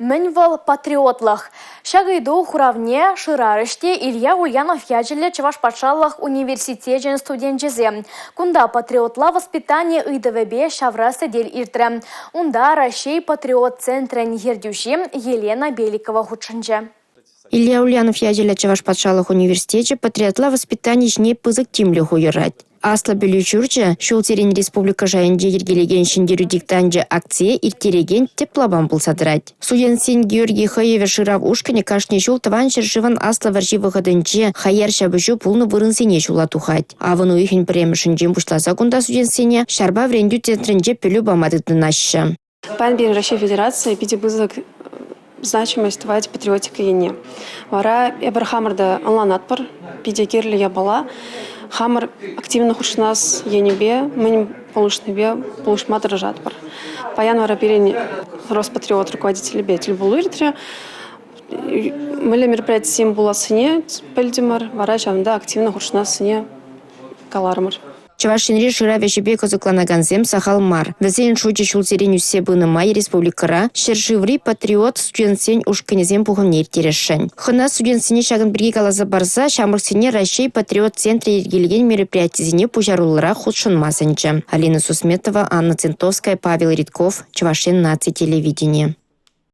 Мэньвал патриотлах. Шагайду хуравне шырарыште Илья Ульянов яджеле Чавашпатшаллах университетен студентчезе. Кунда патриотла воспитание ыдвб шаврасы дель иртре. Унда Рашей патриот центрен ердюши Елена Беликова худшынче. Илья Ульянов яджеле Чавашпатшаллах университете патриотла воспитание не пызык тимлю хуйырать. Асла Белючурча, шултерен республика жайынже ергелеген шиндеру диктанжы акция иртереген теплобан булсадырать. Студент Георгий Хаеве шырав ушкане кашне шул таван шыршыван Асла варжи выходынче хаяр шабышу пулны вырынсене шулатухать. Авыну ихин премешінжен бушласа кунда студентсене шарба врендю центрінже пөлі бамадыдынашшы. Панбин Российской Федерации пиде бызык значимость твать патриотика ене. Вара Эбрахамарда онланатпар, пиде керлі я бала. Хамар активно хушнас енебе, мы полушнебе, полушма дрожатпар. Паян вара перень Роспатриот руководитель бетель булыртре. Мы мероприятие сим була сыне пельдимар, вара чамда активно хушнас сыне калармар. Чавашинри шыраве жебе козыкланаганзем сахалмар. Везен шучи шултерен үссе быны май республикара, шершиври патриот студентсен ушканезем пухымнер терешен. Хына студентсене шагын бірге калаза барса, шамырсене Рашей патриот центре ергелеген мероприятизине пужарулыра худшынмасынчы. Алина Сусметова, Анна Центовская, Павел Ритков, Чавашин наци телевидение.